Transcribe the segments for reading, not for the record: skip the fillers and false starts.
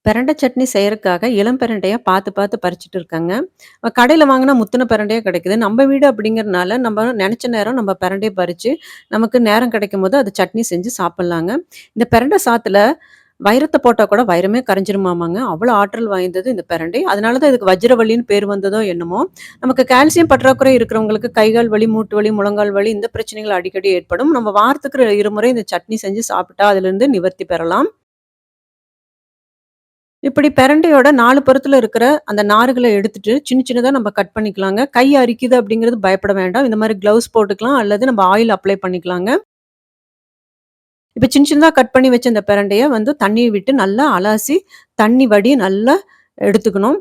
பிரண்டை சட்னி செய்யறதுக்காக இளம் பிரண்டையா பார்த்து பார்த்து பறிச்சுட்டு இருக்கேங்க. கடையில வாங்குனா முத்துன பிரண்டையா கிடைக்குது. நம்ம வீடு அப்படிங்கிறனால நம்ம நெனச்ச நேரம் நம்ம பிரண்டைய பறிச்சு, நமக்கு நேரம் கிடைக்கும்போது அது சட்னி செஞ்சு சாப்பிடலாங்க. இந்த பிரண்டை சாத்துல வைரத்த போட்டா கூட வைரமே கரைஞ்சிருமாமாங்க. அவ்வளோ ஆற்றல் வாய்ந்தது இந்த பிரண்டை. அதனால தான் இதுக்கு வஜ்ரவள்ளின்னு பேர் வந்ததோ என்னமோ! நமக்கு கால்சியம் பற்றாக்குறை இருக்கிறவங்களுக்கு கை, கால் வலி, மூட்டு வலி, முழங்கால் வலி இந்த பிரச்சனைகள் அடிக்கடி ஏற்படும். நம்ம வாரத்துக்கு 2 முறை இந்த சட்னி செஞ்சு சாப்பிட்டா அதிலிருந்து நிவர்த்தி பெறலாம். இப்படி பிரண்டையோட 4 புறத்துல இருக்கிற அந்த நாருகள எடுத்துட்டு, சின்ன சின்னதா நம்ம கட் பண்ணிக்கலாங்க. கை அரிக்குது அப்படிங்கிறது பயப்பட வேண்டாம். இந்த மாரி கிளவுஸ் போட்டுக்கலாம் அல்லது நம்ம ஆயில் அப்ளை பண்ணிக்கலாங்க. இப்ப சின்ன சின்னதா கட் பண்ணி வச்ச இந்த பிரண்டைய வந்து தண்ணீய விட்டு நல்லா அலாசி, தண்ணி வடி நல்லா எடுத்துக்கணும்.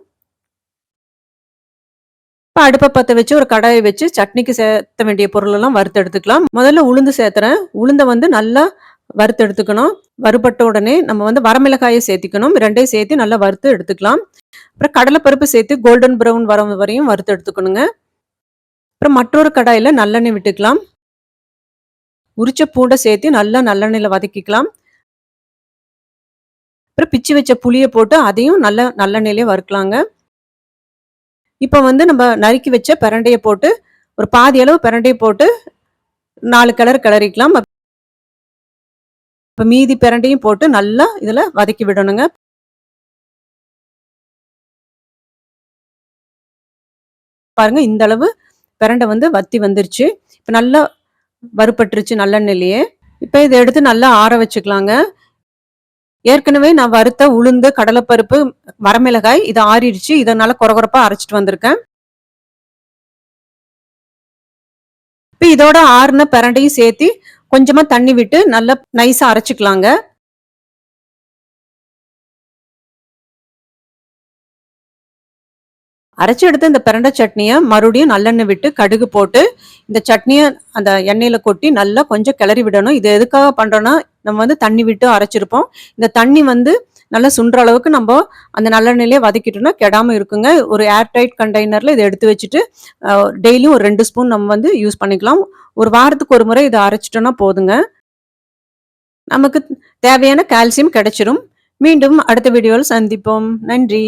இப்ப அடுப்ப பத்த வச்சு ஒரு கடாய வச்சு சட்னிக்கு சேர்த்த வேண்டிய பொருளெல்லாம் வறுத்து எடுத்துக்கலாம். முதல்ல உளுந்து சேர்த்துறேன். உளுந்த வந்து நல்லா வறுத்து எடுத்துக்கணும். வறுபட்ட உடனே நம்ம வந்து வரமிளகாய சேர்த்திக்கணும். 2யும் சேர்த்து நல்லா வறுத்து எடுத்துக்கலாம். அப்புறம் கடலைப்பருப்பு சேர்த்து கோல்டன் ப்ரவுன் வர வரையும் வறுத்து எடுத்துக்கணுங்க. அப்புறம் மற்றொரு கடாயில நல்லெண்ணெய் விட்டுக்கலாம். உரிச்ச பூண்ட சேர்த்து நல்லா நல்லெண்ணெயில வதக்கிக்கலாம். அப்புறம் பிச்சு வச்ச புளிய போட்டு அதையும் நல்லா நல்லெண்ணெயிலயே வறுக்கலாங்க. இப்ப வந்து நம்ம நறுக்கி வச்ச பிரண்டைய போட்டு, ஒரு பாதி அளவு பிரண்டைய போட்டு 4 கிளறு கிளறிக்கலாம். இப்ப மீதி பிரண்டையும் போட்டு நல்லா இதுல வதக்கி விடணுங்க. பாருங்க இந்த அளவு பிரண்டை வந்து வத்தி வந்துருச்சு. இப்ப நல்லா வறுபட்டுருச்சு நல்லெண்ணெயிலயே. இப்ப இத எடுத்து நல்லா ஆற வச்சுக்கலாங்க. ஏற்கனவே நான் வறுத்த உளுந்து, கடலைப்பருப்பு, வரமிளகாய் இது ஆறிடுச்சு. இத நல்லா கொரகொரப்பா அரைச்சுட்டு வந்திருக்கேன். இப்ப இதோட ஆறுன பிரண்டையும் சேர்த்து கொஞ்சமா தண்ணி விட்டு நல்லா நைஸா அரைச்சுக்கலாங்க. அரைச்சு எடுத்த இந்த பிரண்டை சட்னிய மறுபடியும் நல்லெண்ணெய் விட்டு கடுகு போட்டு, இந்த சட்னிய அந்த எண்ணெயில கொட்டி நல்லா கொஞ்சம் கிளறி விடணும். இது எதுக்காக பண்றோம்னா, நம்ம வந்து தண்ணி விட்டு அரைச்சிருப்போம். இந்த தண்ணி வந்து நல்லா சுண்டுற அளவுக்கு நம்ப அந்த நல்லெண்ணெயிலேயே வதக்கிட்டோம்னா கெடாம இருக்குங்க. ஒரு ஏர் டைட் கண்டெய்னர்ல இத எடுத்து வச்சுட்டு, டெய்லியும் ஒரு 2 ஸ்பூன் நம்ம வந்து யூஸ் பண்ணிக்கலாம். ஒரு வாரத்துக்கு ஒரு முறை இத அரைச்சுட்டோம்னா போதுங்க. நமக்கு தேவையான கால்சியம் கிடைச்சிரும். மீண்டும் அடுத்த வீடியோவில் சந்திப்போம். நன்றி.